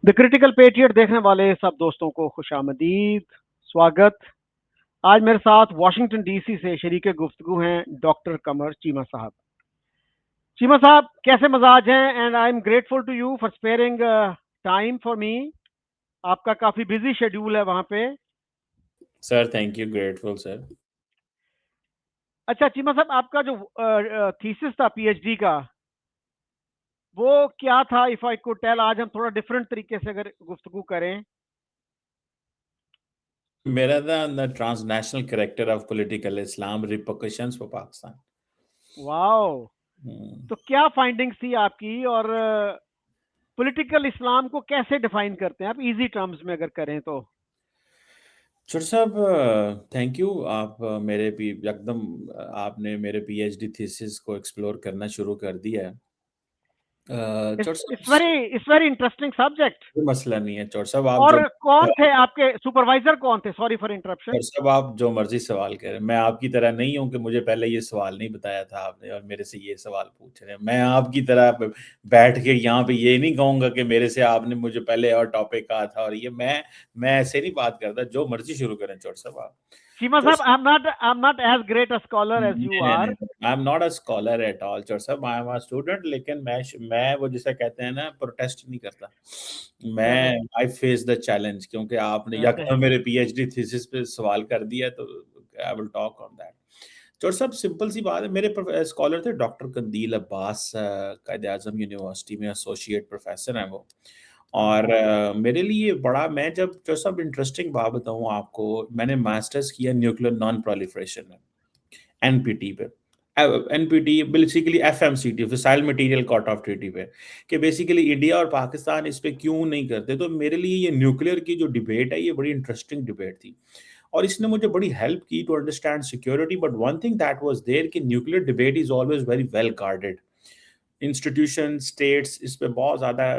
The critical patriot देखने वाले सब दोस्तों को खुशामदीद, स्वागत। आज मेरे साथ वाशिंगटन डीसी से शरीके गुफ्तगू हैं डॉक्टर कमर चीमा साहब। चीमा साहब कैसे मजाज हैं? And I am grateful to you for sparing time for me. आपका काफी बिजी शेड्यूल है वहां पे। Sir thank you, grateful sir. अच्छा चीमा साहब, आपका जो थीसिस था पीएचडी का, वो क्या था? इफ आई कुड टेल, आज हम थोड़ा डिफरेंट तरीके से अगर गुफ्तगू करें। मेरा था the transnational character of political Islam repercussions for Pakistan. Wow, तो क्या फाइंडिंग्स थी आपकी, और पॉलिटिकल इस्लाम को कैसे डिफाइन करते हैं आप, इजी टर्म्स में अगर करें तो? छोटे साहब, थैंक यू। आप मेरे भी एकदम आपने मेरे पीएचडी थीसिस को एक्सप्लोर करना शुरू कर दिया है। छोटे साहब, इट्स वेरी इंटरेस्टिंग सब्जेक्ट। कोई मसला नहीं है छोटे साहब। आप जो और कौन थे आपके सुपरवाइजर, कौन थे? Sorry for interruption. छोटे साहब, आप जो मर्जी सवाल करें। मैं आपकी तरह नहीं हूं कि मुझे पहले ये सवाल नहीं बताया था आपने और मेरे से ये सवाल पूछ रहे हैं। मैं आपकी तरह बैठ के यहाँ पे ये नहीं कहूंगा कि मेरे से आपने मुझे पहले और टॉपिक कहा था और ये मैं ऐसे नहीं बात करता। जो मर्जी शुरू करें छोटे साहब आप। चीमा छोटे साहब, I am not as great a scholar as you नहीं आर। नहीं, I am not a scholar at all चोर साहब। I am a student. लेकिन मैं वो जिसे कहते हैं ना, प्रोटेस्ट नहीं करता। मैं correct, I face the challenge, क्योंकि आपने यकदम करेक्ट। मेरे पीएचडी थीसिस पे सवाल कर दिया, तो I will talk on that. चोर साहब, सिंपल सी बात है। मेरे स्कॉलर थे डॉक्टर कंदील अब्बास, कायद आजम यूनिवर्सिटी में एसोसिएट प्रोफेसर हैं वो। और मेरे लिए बड़ा, मैं जब जो सब इंटरेस्टिंग बात बताऊं आपको, मैंने मास्टर्स किया न्यूक्लियर नॉन प्रोलिफरेशन में, एनपीटी पे। NPT basically FMCT, fissile material cut off treaty पे, कि बेसिकली इंडिया और पाकिस्तान इस पे क्यों नहीं करते। तो मेरे लिए ये न्यूक्लियर की जो डिबेट है, ये बड़ी इंटरेस्टिंग डिबेट थी और इसने मुझे बड़ी हेल्प की to understand security. But one thing that was there कि nuclear debate is always very well guarded. Institution states इस पे बहुत ज़्यादा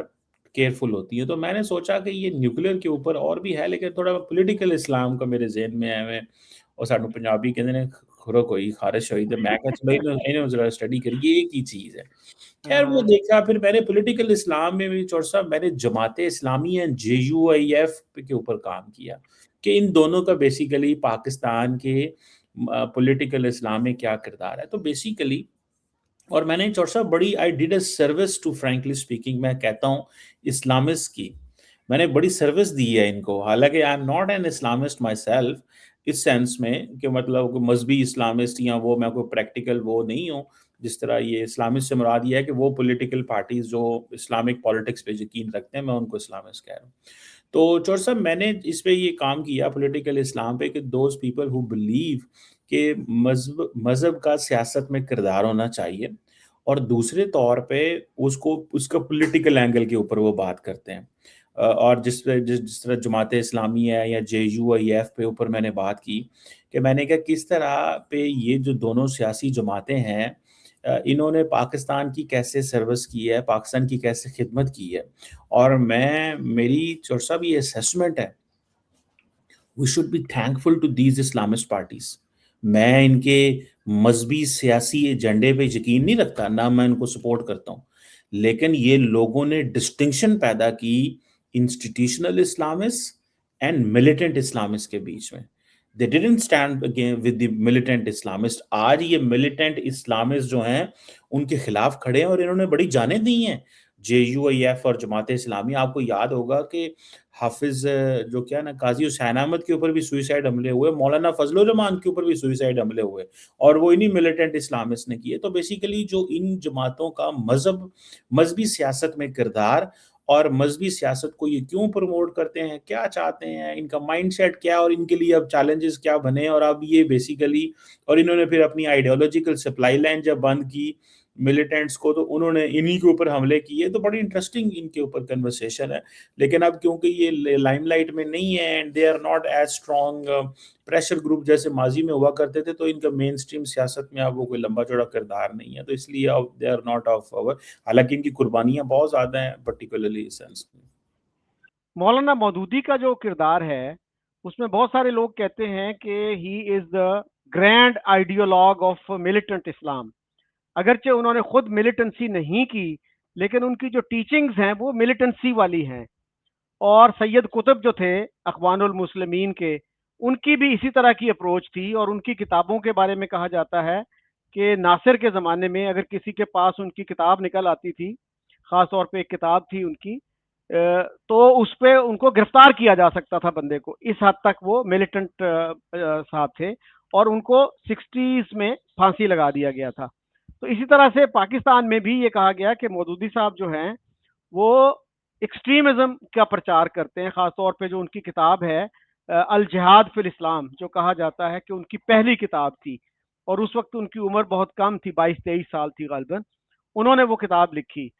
केयरफुल होती है। तो मैंने सोचा कि ये न्यूक्लियर के ऊपर और भी है, लेकिन थोड़ा पॉलिटिकल इस्लाम का मेरे जहन में है। मैं और सानू पंजाबी कहते ने खुरक होई खारिश हुई, तो मैं कहा चलो इन्हें जरा स्टडी करिए, एक ही चीज़ है। खैर वो हाँ, देखा, फिर मैंने पॉलिटिकल इस्लाम में भी चौर साहब मैंने जमात इस्लामी एंड JUIF के ऊपर काम किया कि इन दोनों का बेसिकली पाकिस्तान के पॉलिटिकल इस्लाम में क्या किरदार है। तो बेसिकली, और मैंने चौर साहब बड़ी, I did a service to, frankly speaking मैं कहता हूँ इस्लामिस्ट की, मैंने बड़ी सर्विस दी है इनको। हालांकि आई am not an Islamist my self, इस सेंस में कि मतलब कोई मजहबी इस्लामिस्ट या वो, मैं कोई प्रैक्टिकल वो नहीं हूँ। जिस तरह ये इस्लामिस्ट से मुराद ये है कि वो पॉलिटिकल पार्टीज जो इस्लामिक पॉलिटिक्स पे यकीन रखते हैं, मैं उनको इस्लामिस्ट कह रहा हूँ। तो चौर साहब, मैंने इस पे ये काम किया पॉलिटिकल इस्लाम पे कि दोज पीपल हु बिलीव कि मज़हब मज़हब का सियासत में किरदार होना चाहिए, और दूसरे तौर पे उसको उसका पॉलिटिकल एंगल के ऊपर वो बात करते हैं। और जिस तरह जमात इस्लामी है या JUIF पे ऊपर मैंने बात की कि मैंने कहा किस तरह पे ये जो दोनों सियासी जमातें हैं, इन्होंने पाकिस्तान की कैसे सर्विस की है, पाकिस्तान की कैसे खिदमत की है। और मेरी चौर साहब ये असेसमेंट है, we should be thankful to these Islamist parties. मैं इनके मजहबी सियासी एजेंडे पे यकीन नहीं रखता, ना मैं इनको सपोर्ट करता हूँ, लेकिन ये लोगों ने डिस्टिंक्शन पैदा की institutional Islamist and militant Islamist के बीच में। They didn't stand with the militant Islamist. आज ये मिलिटेंट इस्लामिस्ट जो हैं, उनके खिलाफ खड़े हैं और इन्होंने बड़ी जानें दी हैं। JUIF और जमात इस्लामी, आपको याद होगा कि हाफिज जो क्या ना, काजी हुसैन अहमद के ऊपर भी सुइसाइड हमले हुए, मौलाना फजलुर रहमान के ऊपर भी सुइसाइड हमले हुए, और वो इन्हीं मिलिटेंट इस्लामिस्ट ने किए। तो बेसिकली जो इन जमातों का मजहबी सियासत में किरदार, और मजहबी सियासत को ये क्यों प्रमोट करते हैं, क्या चाहते हैं, इनका माइंडसेट क्या, और इनके लिए अब चैलेंजेस क्या बने, और अब ये बेसिकली, और इन्होंने फिर अपनी आइडियोलॉजिकल सप्लाई लाइन जब बंद की मिलिटेंट्स को, तो उन्होंने इन्हीं के ऊपर हमले किए। तो बड़ी इंटरेस्टिंग इनके ऊपर कन्वर्सेशन है। लेकिन अब क्योंकि ये लाइमलाइट में नहीं है and they are not as strong pressure group जैसे माजी में हुआ करते थे, तो इनका मेन स्ट्रीम सियासत में अब वो कोई लंबा चौड़ा किरदार नहीं है, तो इसलिए अब they are not of our. हालांकि इनकी कुर्बानियां बहुत ज्यादा हैं, पर्टिकुलरली इस सेंस में। मौलाना मौदूदी का जो किरदार है, उसमें बहुत सारे लोग कहते हैं कि he is the grand ideologue of militant Islam. अगरचे उन्होंने खुद मिलिटेंसी नहीं की, लेकिन उनकी जो टीचिंग्स हैं वो मिलिटेंसी वाली हैं। और सैयद कुतुब जो थे अखवानुल मुस्लिमीन के, उनकी भी इसी तरह की अप्रोच थी। और उनकी किताबों के बारे में कहा जाता है कि नासिर के ज़माने में अगर किसी के पास उनकी किताब निकल आती थी, ख़ास तौर पे एक किताब थी उनकी, तो उस पे उनको गिरफ्तार किया जा सकता था बंदे को। इस हद तक वो मिलिटेंट साहब थे, और उनको 60s में फांसी लगा दिया गया था। तो इसी तरह से पाकिस्तान में भी ये कहा गया कि मौदूदी साहब जो हैं वो एक्सट्रीमिज्म का प्रचार करते हैं। ख़ास तौर पे जो उनकी किताब है अल जिहाद फिल इस्लाम, जो कहा जाता है कि उनकी पहली किताब थी, और उस वक्त उनकी उम्र बहुत कम थी, 22-23 साल थी गालिबन, उन्होंने वो किताब लिखी।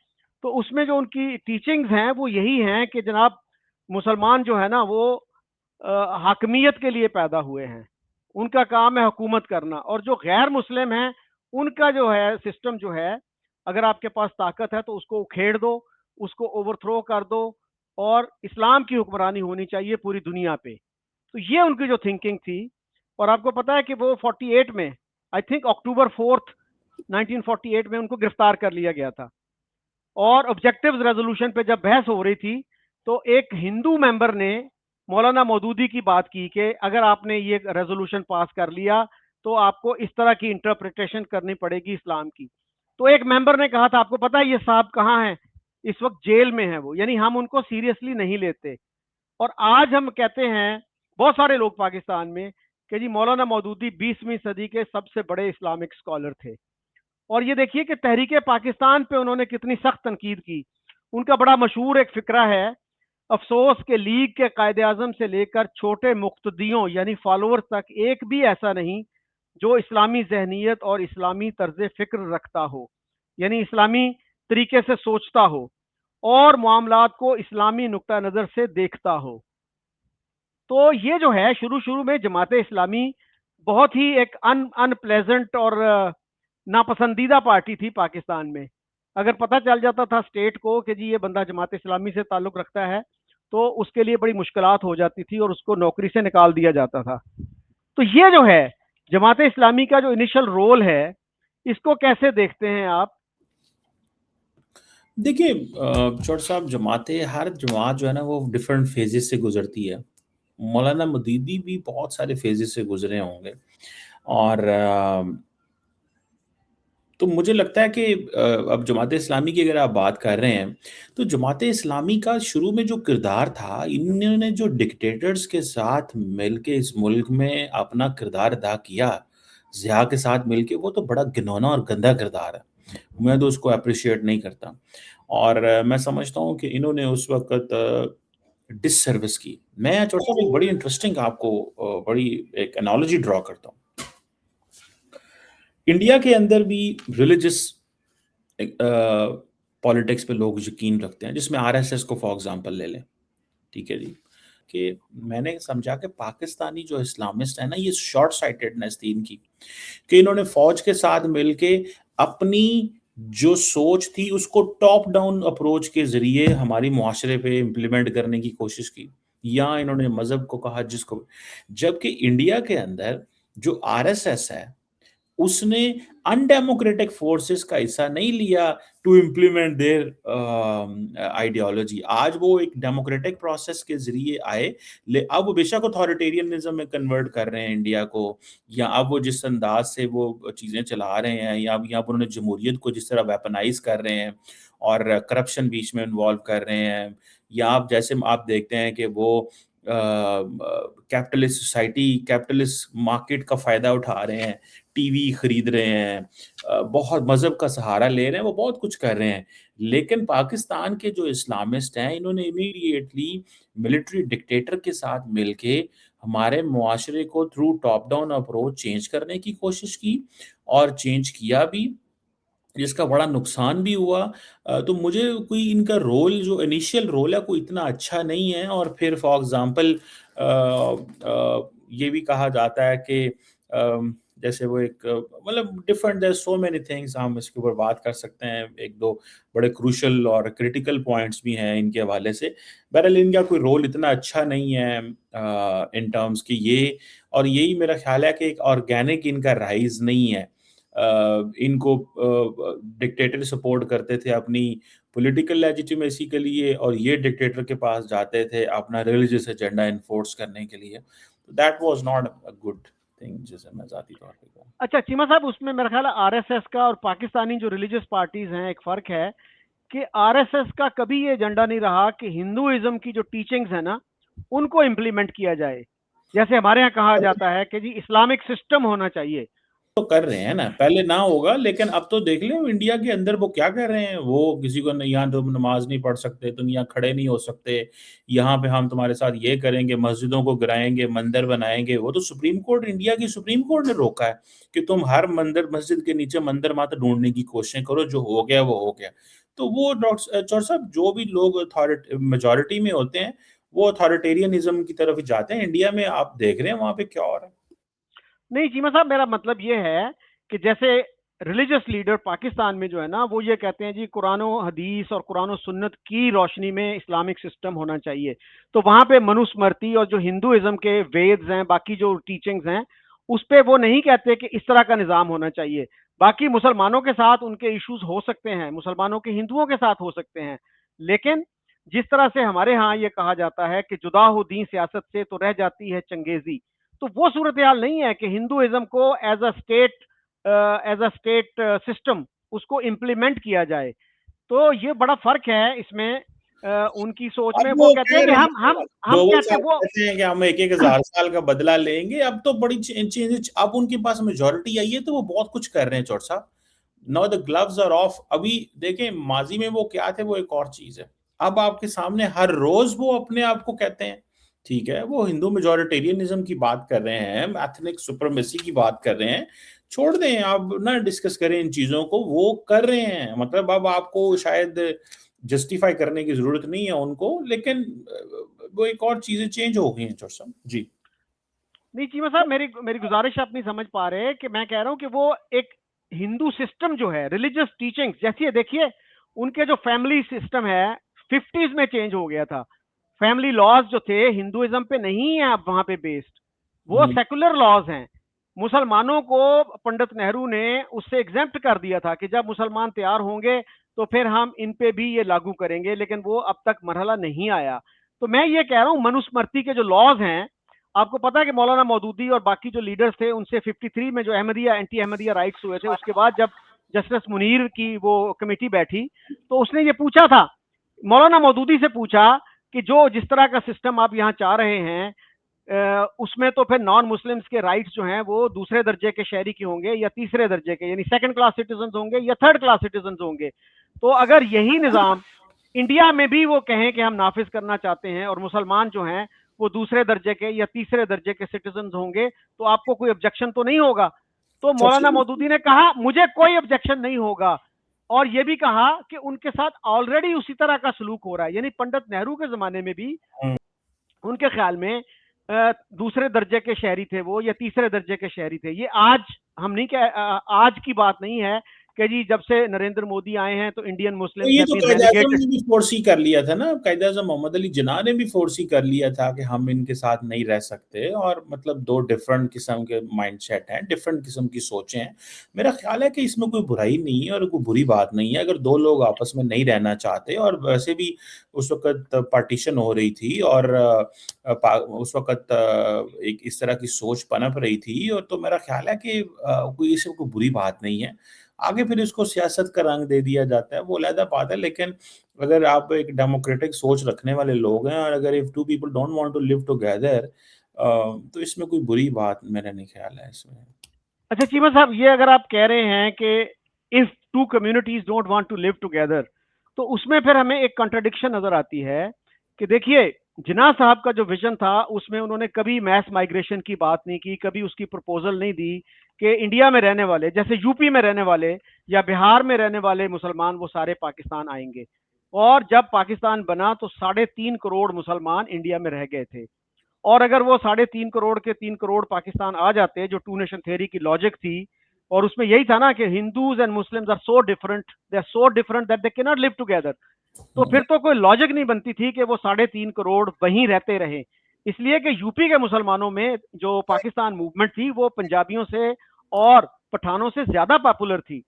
तो उसमें जो उनकी टीचिंग्स हैं वो यही हैं कि जनाब, मुसलमान जो है ना वो हाकमियत के लिए पैदा हुए हैं, उनका काम है हुकूमत करना। और जो गैर मुस्लिम हैं उनका जो है सिस्टम जो है, अगर आपके पास ताकत है तो उसको उखेड़ दो, उसको ओवरथ्रो कर दो, और इस्लाम की हुक्मरानी होनी चाहिए पूरी दुनिया पे। तो ये उनकी जो थिंकिंग थी। और आपको पता है कि वो 48 में, आई थिंक अक्टूबर 4 1948 में उनको गिरफ्तार कर लिया गया था। और ऑब्जेक्टिव्स रेजोल्यूशन पे जब बहस हो रही थी, तो एक हिंदू मेंबर ने मौलाना मौदूदी की बात की कि अगर आपने ये रेजोल्यूशन पास कर लिया तो आपको इस तरह की इंटरप्रिटेशन करनी पड़ेगी इस्लाम की। तो एक मेंबर ने कहा था, आपको पता है ये साहब कहाँ हैं? इस वक्त जेल में है वो, यानी हम उनको सीरियसली नहीं लेते। और आज हम कहते हैं, बहुत सारे लोग पाकिस्तान में, कि जी मौलाना मौदूदी 20वीं सदी के सबसे बड़े इस्लामिक स्कॉलर थे। और ये देखिए कि तहरीक पाकिस्तान पे उन्होंने कितनी सख्त तनकीद की। उनका बड़ा मशहूर एक फिक्रा है, अफसोस के लीग के कायदे आजम से लेकर छोटे मुक्तदियों यानी फॉलोअर्स तक एक भी ऐसा नहीं जो इस्लामी जहनीत और इस्लामी तर्ज फिक्र रखता हो, यानी इस्लामी तरीके से सोचता हो और मामलात को इस्लामी नुक्ता नज़र से देखता हो। तो ये जो है, शुरू शुरू में जमात इस्लामी बहुत ही एक अनप्लेजेंट और नापसंदीदा पार्टी थी पाकिस्तान में। अगर पता चल जाता था स्टेट को कि जी ये बंदा जमात इस्लामी से ताल्लुक़ रखता है, तो उसके लिए बड़ी मुश्किलात हो जाती थी और उसको नौकरी से निकाल दिया जाता था। तो ये जो है जमात इस्लामी का जो इनिशियल रोल है, इसको कैसे देखते हैं आप? देखिए चौड़ साहब, हर जमात जो है ना वो डिफरेंट फेजेस से गुजरती है। मौलाना मदीदी भी बहुत सारे फेजेस से गुजरे होंगे। और तो मुझे लगता है कि अब जमात इस्लामी की अगर आप बात कर रहे हैं, तो जमात इस्लामी का शुरू में जो किरदार था, इन्होंने जो डिक्टेटर्स के साथ मिलके इस मुल्क में अपना किरदार अदा किया, ज़िया के साथ मिलके, वो तो बड़ा घिनौना और गंदा किरदार है। मैं तो उसको एप्रिशिएट नहीं करता। और मैं समझता हूँ कि इन्होंने उस वक़्त डिससर्विस की। मैं छोटा सा एक बड़ी इंटरेस्टिंग आपको बड़ी एक एनालॉजी ड्रॉ करता हूँ। इंडिया के अंदर भी रिलिजियस पॉलिटिक्स पे लोग यकीन रखते हैं, जिसमें आरएसएस को फॉर एग्जांपल ले लें, ठीक है जी? कि मैंने समझा कि पाकिस्तानी जो इस्लामिस्ट है ना, ये शॉर्ट साइटेडनेस थी इनकी, कि इन्होंने फौज के साथ मिलके अपनी जो सोच थी उसको टॉप डाउन अप्रोच के ज़रिए हमारी मुआशरे पे इम्प्लीमेंट करने की कोशिश की, या इन्होंने मज़हब को कहा जिसको। जबकि इंडिया के अंदर जो आरएसएस है, उसने अनडेमोक्रेटिक फोर्सेस का हिस्सा नहीं लिया टू इम्प्लीमेंट देयर आइडियोलॉजी। आज वो एक डेमोक्रेटिक प्रोसेस के ज़रिए आए, ले अब वो बेशक अथॉरिटेरियनिज़्म में कन्वर्ट कर रहे हैं इंडिया को, या अब वो जिस अंदाज़ से वो चीज़ें चला रहे हैं, या अब यहाँ पर उन्होंने जमहूरियत को जिस तरह वेपनाइज़ कर रहे हैं और करप्शन बीच में इन्वॉल्व कर रहे हैं, या आप जैसे आप देखते हैं कि वो कैपिटलिस्ट सोसाइटी, कैपिटलिस्ट मार्केट का फ़ायदा उठा रहे हैं, टीवी खरीद रहे हैं, बहुत मज़हब का सहारा ले रहे हैं, वो बहुत कुछ कर रहे हैं। लेकिन पाकिस्तान के जो इस्लामिस्ट हैं, इन्होंने इमीडिएटली मिलिट्री डिक्टेटर के साथ मिलके हमारे मुआशरे को through top down approach change करने की कोशिश की, और चेंज किया भी, जिसका बड़ा नुकसान भी हुआ। तो मुझे कोई इनका रोल, जो इनिशियल रोल है, कोई इतना अच्छा नहीं है। और फिर फॉर एग्ज़ाम्पल ये भी कहा जाता है कि जैसे वो एक मतलब different, there so many things, हम इसके ऊपर बात कर सकते हैं। 1-2 बड़े क्रूशियल और क्रिटिकल पॉइंट्स भी हैं इनके हवाले से। बहरहाल इनका कोई रोल इतना अच्छा नहीं है इन टर्म्स कि ये, और यही मेरा ख़्याल है कि एक ऑर्गेनिक इनका राइज़ नहीं है। इनको डिक्टेटर सपोर्ट करते थे अपनी पॉलिटिकल लेजिटिमेसी के लिए, और ये डिक्टेटर के पास जाते थे अपना रिलीजियस एजेंडा इन्फोर्स करने के लिए। That was not a good thing, जिसे मैं ज़ाती तौर पे कहूँ। अच्छा चीमा साहब, उसमें मेरा ख्याल है आरएसएस का और पाकिस्तानी जो रिलीजियस पार्टीज हैं, एक फर्क है कि आरएसएस का कभी ये एजेंडा नहीं रहा कि हिंदुइज्म की जो टीचिंग्स है ना, उनको इम्प्लीमेंट किया जाए। जैसे हमारे यहाँ कहा जाता है कि जी इस्लामिक सिस्टम होना चाहिए। तो कर रहे हैं ना, पहले ना होगा, लेकिन अब तो देख ले इंडिया के अंदर वो क्या कर रहे हैं, वो किसी को यहाँ तुम नमाज नहीं पढ़ सकते, तुम यहाँ खड़े नहीं हो सकते, यहाँ पे हम तुम्हारे साथ ये करेंगे, मस्जिदों को गिराएंगे, मंदिर बनाएंगे। वो तो सुप्रीम कोर्ट, इंडिया की सुप्रीम कोर्ट ने रोका है कि तुम हर मंदिर मस्जिद के नीचे मंदिर माता ढूंढने की कोशिशें करो, जो हो गया वो हो गया। तो वो डॉक्टर चौर साहब, जो भी लोग मेजोरिटी में होते हैं वो अथॉरिटेरियनिज्म की तरफ ही जाते हैं। इंडिया में आप देख रहे हैं वहां पे क्या हो रहा है। नहीं चीमा साहब, मेरा मतलब ये है कि जैसे रिलीजियस लीडर पाकिस्तान में जो है ना, वो ये कहते हैं जी कुरान हदीस और कुरान सुन्नत की रोशनी में इस्लामिक सिस्टम होना चाहिए। तो वहां पे मनुस्मृति और जो हिंदुइज्म के वेद्स हैं, बाकी जो टीचिंग्स हैं, उस पे वो नहीं कहते कि इस तरह का निज़ाम होना चाहिए। बाकी मुसलमानों के साथ उनके इश्यूज हो सकते हैं, मुसलमानों के हिंदुओं के साथ हो सकते हैं, लेकिन जिस तरह से हमारे यहाँ ये कहा जाता है कि जुदा हो दीन सियासत से तो रह जाती है चंगेजी, तो वो सूरत हाल नहीं है कि हिंदुइज्म को एज अ स्टेट सिस्टम उसको इम्प्लीमेंट किया जाए। तो ये बड़ा फर्क है इसमें उनकी सोच अब में। वो वो कहते कह हैं कि रहे हम डोवल कहते साहब हैं वो कहते हैं कि हम एक एक हजार साल का बदला लेंगे। अब तो बड़ी चेंज, अब उनके पास मेजोरिटी आई है तो वो बहुत कुछ कर रहे हैं चौट साहब। Now the gloves are off. अभी देखें माजी में वो क्या थे, वो एक और चीज है। अब आपके सामने हर रोज वो अपने आप को कहते हैं, ठीक है, वो हिंदू मेजोरिटेरियनिज्म की बात कर रहे हैं, एथनिक सुपरमेसी की बात कर रहे हैं। छोड़ दें, आप ना डिस्कस करें इन चीजों को, वो कर रहे हैं। मतलब अब आपको शायद जस्टिफाई करने की जरूरत नहीं है उनको, लेकिन वो एक और चीजें चेंज हो गई हैं चौर साहब जी। नहीं चीमा साहब, मेरी मेरी गुजारिश आप नहीं समझ पा रहे कि मैं कह रहा हूं कि वो एक हिंदू सिस्टम जो है, रिलीजियस टीचिंग्स जैसी है, देखिए उनके जो फैमिली सिस्टम है 50s में चेंज हो गया था। फैमिली लॉज जो थे हिंदुइज्म पे नहीं है अब वहां पे बेस्ड, वो हम्म, सेकुलर लॉज हैं। मुसलमानों को पंडित नेहरू ने उससे एग्जेम्प्ट कर दिया था कि जब मुसलमान तैयार होंगे तो फिर हम इन पे भी ये लागू करेंगे, लेकिन वो अब तक मरहला नहीं आया। तो मैं ये कह रहा हूँ मनुस्मृति के जो लॉज हैं, आपको पता है कि मौलाना मौदूदी और बाकी जो लीडर्स थे उनसे 53 में जो अहमदिया एंटी अहमदिया राइट्स हुए थे, उसके बाद जब जस्टिस मुनीर की वो कमेटी बैठी तो उसने ये पूछा था, मौलाना मौदूदी से पूछा कि जो जिस तरह का सिस्टम आप यहाँ चाह रहे हैं उसमें तो फिर नॉन मुस्लिम्स के राइट्स जो हैं वो दूसरे दर्जे के शहरी के होंगे या तीसरे दर्जे के, यानी सेकंड क्लास सिटीजन होंगे या थर्ड क्लास सिटीजन होंगे। तो अगर यही निज़ाम इंडिया में भी वो कहें कि हम नाफिज करना चाहते हैं और मुसलमान जो हैं वो दूसरे दर्जे के या तीसरे दर्जे के सिटीजन होंगे, तो आपको कोई ऑब्जेक्शन तो नहीं होगा? तो चौर मौलाना साहब मौदूदी ने कहा मुझे कोई ऑब्जेक्शन नहीं होगा, और ये भी कहा कि उनके साथ ऑलरेडी उसी तरह का सलूक हो रहा है। यानी पंडित नेहरू के जमाने में भी उनके ख्याल में दूसरे दर्जे के शहरी थे वो या तीसरे दर्जे के शहरी थे। ये आज हम नहीं कह आज की बात नहीं है कि जी जब से नरेंद्र मोदी आए हैं तो इंडियन तो मुस्लिम्स ये हैव तो बीन कायद आजम रेलीगेटेड। ने भी फोर्स ही कर लिया था ना, कायद आजम मोहम्मद अली जिन्ना ने भी फोर्स ही कर लिया था कि हम इनके साथ नहीं रह सकते। और मतलब दो डिफरेंट किस्म के माइंडसेट हैं, डिफरेंट किस्म की सोचें हैं। मेरा ख्याल है कि इसमें कोई बुराई नहीं है और कोई बुरी बात नहीं है अगर दो लोग आपस में नहीं रहना चाहते। और वैसे भी उस वक्त पार्टीशन हो रही थी और उस वक्त एक इस तरह की सोच पनप रही थी, और तो मेरा ख्याल है कि कोई इसमें कोई बुरी बात नहीं है। आगे फिर इसको सियासत का रंग दे दिया जाता है, वो अलग बात है। लेकिन अगर आप एक डेमोक्रेटिक सोच रखने वाले लोग हैं, और अगर if two people don't want to live together, तो इसमें कोई बुरी बात मेरा नहीं ख्याल है इसमें। अच्छा चीमा साहब, ये अगर आप कह रहे हैं कि if two communities don't want to live together, तो उसमें फिर हमें एक कॉन्ट्रडिक्शन नजर आती है कि देखिए जिन्ना साहब का जो विजन था उसमें उन्होंने कभी मैस माइग्रेशन की बात नहीं की, कभी उसकी प्रपोजल नहीं दी कि इंडिया में रहने वाले, जैसे यूपी में रहने वाले या बिहार में रहने वाले मुसलमान वो सारे पाकिस्तान आएंगे। और जब पाकिस्तान बना तो 3.5 करोड़ मुसलमान इंडिया में रह गए थे, और अगर वो 3.5 करोड़ के 3 करोड़ पाकिस्तान आ जाते, जो टू नेशन थ्योरी की लॉजिक थी, और उसमें यही था ना कि Hindus and Muslims are so different, they are so different that they can not live together, तो फिर तो कोई लॉजिक नहीं बनती थी कि वो 3.5 करोड़ वहीं रहते रहे। इसलिए कि यूपी के मुसलमानों में जो पाकिस्तान मूवमेंट थी वो पंजाबियों से और पठानों से ज्यादा पॉपुलर थी।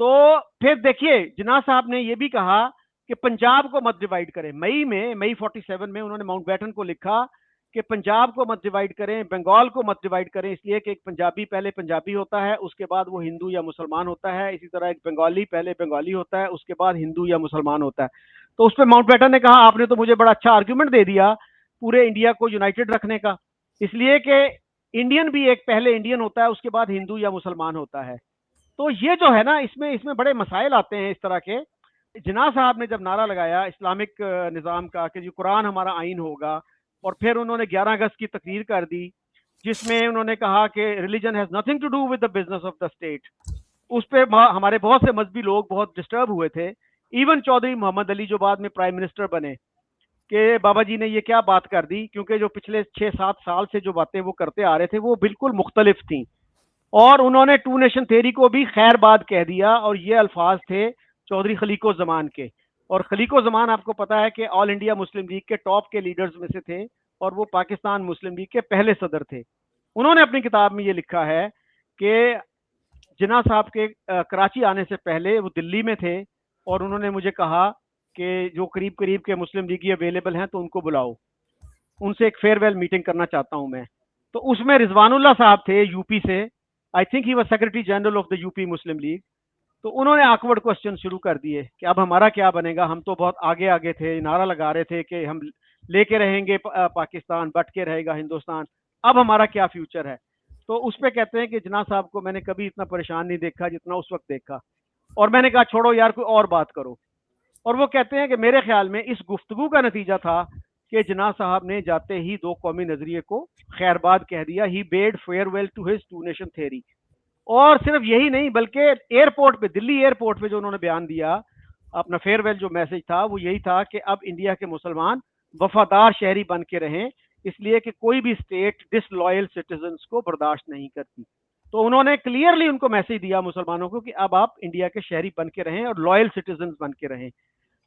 तो फिर देखिए जिन्ना साहब ने यह भी कहा कि पंजाब को मत डिवाइड करें। मई 47 में उन्होंने माउंटबेटन को लिखा कि पंजाब को मत डिवाइड करें, बंगाल को मत डिवाइड करें, इसलिए कि एक पंजाबी पहले पंजाबी होता है, उसके बाद वो हिंदू या मुसलमान होता है। इसी तरह एक बंगाली पहले बंगाली होता है, उसके बाद हिंदू या मुसलमान होता है। तो उस पर माउंटबेटन ने कहा आपने तो मुझे बड़ा अच्छा आर्ग्यूमेंट दे दिया पूरे इंडिया को यूनाइटेड रखने का, इसलिए कि इंडियन भी एक पहले इंडियन होता है, उसके बाद हिंदू या मुसलमान होता है। तो ये जो है ना, इसमें इसमें बड़े मसाइल आते हैं इस तरह के। जिन्ना साहब ने जब नारा लगाया इस्लामिक निज़ाम का कि जो कुरान हमारा आइन होगा, और फिर उन्होंने 11 अगस्त की तकरीर कर दी जिसमें उन्होंने कहा कि religion has nothing to do with the business of the state. उस पर हमारे बहुत से मजहबी लोग बहुत डिस्टर्ब हुए थे। इवन चौधरी मोहम्मद अली जो बाद में प्राइम मिनिस्टर बने, कि बाबा जी ने ये क्या बात कर दी, क्योंकि जो पिछले 6-7 साल से जो बातें वो करते आ रहे थे वो बिल्कुल मुख्तलिफ थी। और उन्होंने टू नेशन थ्योरी को भी खैरबाद कह दिया, और ये अल्फाज थे चौधरी खलीको जमान के। और खलीको जमान आपको पता है कि ऑल इंडिया मुस्लिम लीग के टॉप के लीडर्स में से थे, और वो पाकिस्तान मुस्लिम लीग के पहले सदर थे। उन्होंने अपनी किताब में ये लिखा है कि जिन्ना साहब के कराची आने से पहले वो दिल्ली में थे, और उन्होंने मुझे कहा कि जो करीब करीब के मुस्लिम लीगी अवेलेबल हैं तो उनको बुलाओ, उनसे एक फेयरवेल मीटिंग करना चाहता हूं मैं। तो उसमें रिजवानुल्लाह साहब थे यूपी से, I think he was secretary general of the UP Muslim league. तो उन्होंने ऑकवर्ड क्वेश्चन शुरू कर दिए कि अब हमारा क्या बनेगा, हम तो बहुत आगे आगे थे, नारा लगा रहे थे कि हम लेके रहेंगे पाकिस्तान, बट के रहेगा हिंदुस्तान, अब हमारा क्या फ्यूचर है। तो उस पर कहते हैं कि जिन्ना साहब को मैंने कभी इतना परेशान नहीं देखा जितना उस वक्त देखा, और मैंने कहा छोड़ो यार कोई और बात करो। और वो कहते हैं कि मेरे ख्याल में इस गुफ्तगू का नतीजा था कि जिन्ना साहब ने जाते ही दो कौमी नजरिए को खैरबाद कह दिया। He bade farewell to his two nation theory. और सिर्फ यही नहीं बल्कि एयरपोर्ट पे, दिल्ली एयरपोर्ट पे जो उन्होंने बयान दिया, अपना फेयरवेल जो मैसेज था वो यही था कि अब इंडिया के मुसलमान वफादार शहरी बन के रहें, इसलिए कि कोई भी स्टेट डिसलॉयल सिटीजन्स को बर्दाश्त नहीं करती। तो उन्होंने क्लियरली उनको मैसेज दिया मुसलमानों को कि अब आप इंडिया के शहरी बन के रहें और लॉयल सिटीजन बन के रहें।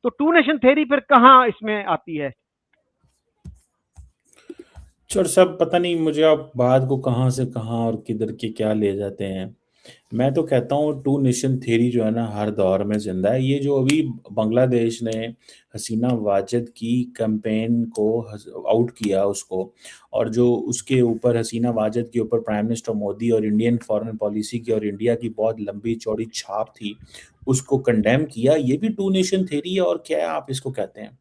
तो टू नेशन थ्योरी फिर कहाँ इसमें आती है? चोर साहब, पता नहीं मुझे आप बात को कहाँ से कहाँ और किधर के क्या ले जाते हैं। मैं तो कहता हूँ टू नेशन थ्योरी जो है ना हर दौर में जिंदा है। ये जो अभी बांग्लादेश ने हसीना वाजिद की कैंपेन को आउट किया उसको, और जो उसके ऊपर हसीना वाजिद के ऊपर प्राइम मिनिस्टर मोदी और इंडियन फॉरेन पॉलिसी की और इंडिया की बहुत लंबी चौड़ी छाप थी, उसको कंडेम किया, ये भी टू नेशन थ्योरी है। और क्या आप इसको कहते हैं,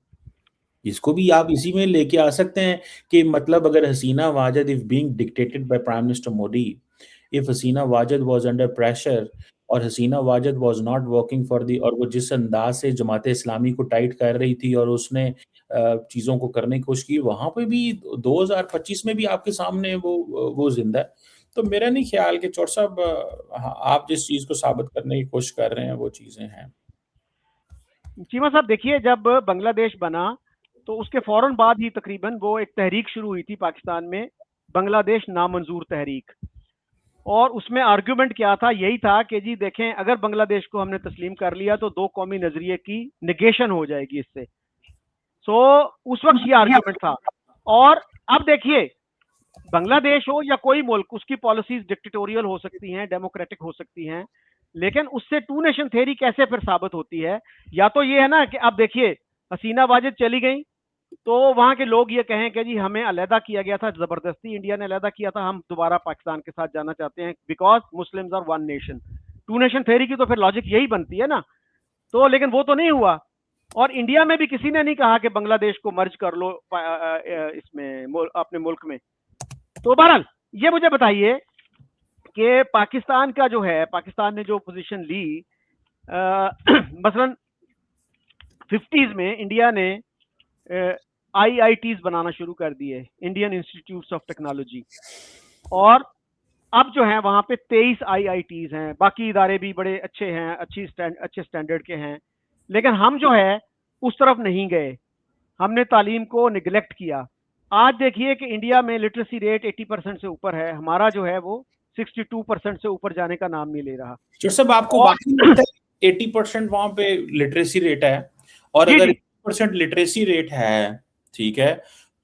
इसको भी आप इसी में लेके आ सकते हैं कि मतलब अगर Hasina Wajid if being dictated by prime minister Modi, if Hasina Wajid was under pressure और Hasina Wajid was not working for the, और वो जिस अंदाज से जमात इस्लामी को टाइट कर रही थी और उसने चीज़ों को करने की कोशिश की, वहाँ पे भी 2025 में भी आपके सामने वो जिंदा है। तो मेरा नहीं ख्याल कि चौर साहब आप जिस चीज़ को साबित करने की कोशिश कर रहे हैं वो चीज़ें हैं। चीमा साहब देखिए, जब बांग्लादेश बना तो उसके फौरन बाद ही तकरीबन वो एक तहरीक शुरू हुई थी पाकिस्तान में, बांग्लादेश नामंजूर तहरीक। और उसमें आर्ग्यूमेंट क्या था, यही था कि जी देखें अगर बांग्लादेश को हमने तस्लीम कर लिया तो दो कौमी नजरिए की निगेशन हो जाएगी इससे। सो उस वक्त ये आर्ग्यूमेंट था। और अब देखिए, बांग्लादेश हो या कोई मुल्क, उसकी पॉलिसीज डिक्टेटोरियल हो सकती हैं, डेमोक्रेटिक हो सकती हैं, लेकिन उससे टू नेशन थ्योरी कैसे फिर साबित होती है? या तो ये है ना कि अब देखिए हसीना वाजिद चली गई तो वहां के लोग ये कहें कि जी हमें अलहदा किया गया था, जबरदस्ती इंडिया ने अलहदा किया था, हम दोबारा पाकिस्तान के साथ जाना चाहते हैं because Muslims are one nation. Two nation theory की तो फिर लॉजिक यही बनती है ना। तो लेकिन वो तो नहीं हुआ, और इंडिया में भी किसी ने नहीं कहा कि बांग्लादेश को मर्ज कर लो इसमें अपने मुल्क में। तो बहरहाल ये मुझे बताइए कि पाकिस्तान का जो है, पाकिस्तान ने जो पोजीशन ली, मसलन 50s में इंडिया ने आईआईटीज बनाना शुरू कर दिए, इंडियन इंस्टीट्यूट्स ऑफ टेक्नोलॉजी। और अब जो है वहां पे 23 आईआईटीज हैं, बाकी इदारे भी बड़े अच्छे हैं, अच्छे स्टैंडर्ड के हैं, लेकिन हम जो है उस तरफ नहीं गए, हमने तालीम को निगलेक्ट किया। आज देखिए कि इंडिया में लिटरेसी रेट 80% से ऊपर है, हमारा जो है वो 62% से ऊपर जाने का नाम नहीं ले रहा। चोर साहब, आपको और वाकई लगता है 80% वहां पे लिटरेसी रेट है? और जी अगर जी 80% लिटरेसी रेट है, ठीक है,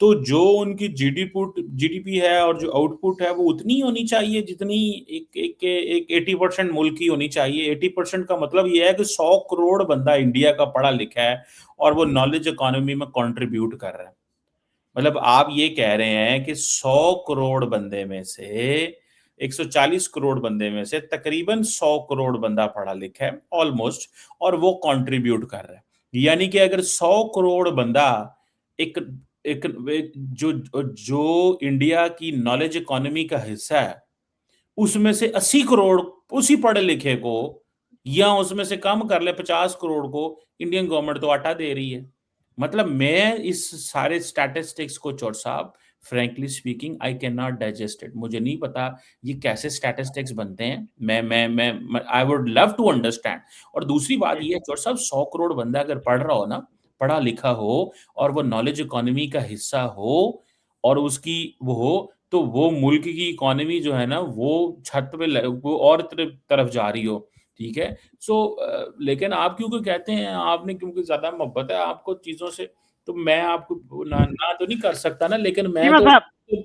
तो जो उनकी जीडीपी है और जो आउटपुट है वो उतनी होनी चाहिए जितनी एक 80% मुल्क की होनी चाहिए। 80% का मतलब ये है कि 100 करोड़ बंदा इंडिया का पढ़ा लिखा है और वो नॉलेज इकोनॉमी में कंट्रीब्यूट कर रहा है। मतलब आप ये कह रहे हैं कि 100 करोड़ बंदे में से 140 करोड़ बंदे में से तकरीबन 100 करोड़ बंदा पढ़ा लिखा है ऑलमोस्ट, और वो कंट्रीब्यूट कर रहा है। यानी कि अगर 100 करोड़ बंदा एक एक जो जो इंडिया की नॉलेज इकोनॉमी का हिस्सा है, उसमें से 80 करोड़ उसी पढ़े लिखे को, या उसमें से कम कर ले 50 करोड़ को, इंडियन गवर्नमेंट तो आटा दे रही है। मतलब मैं इस सारे स्टैटिस्टिक्स को, चौर साहब, frankly speaking I can not digest it. मुझे नहीं पता ये कैसे स्टैटिस्टिक्स बनते हैं। मैं I would love to understand. और दूसरी बात ये है चौर साहब, 100 करोड़ बंदा अगर पढ़ रहा हो ना, पढ़ा लिखा हो, और वो नॉलेज इकोनॉमी का हिस्सा हो, और उसकी वो हो, तो वो मुल्क की इकोनॉमी जो है ना वो छत पे वो और तरफ जा रही हो। ठीक है। सो लेकिन आप क्योंकि कहते हैं, आपने क्योंकि ज्यादा मोहब्बत है आपको चीजों से, तो मैं आपको ना तो नहीं कर सकता ना, लेकिन मैं चीमा तो साहब,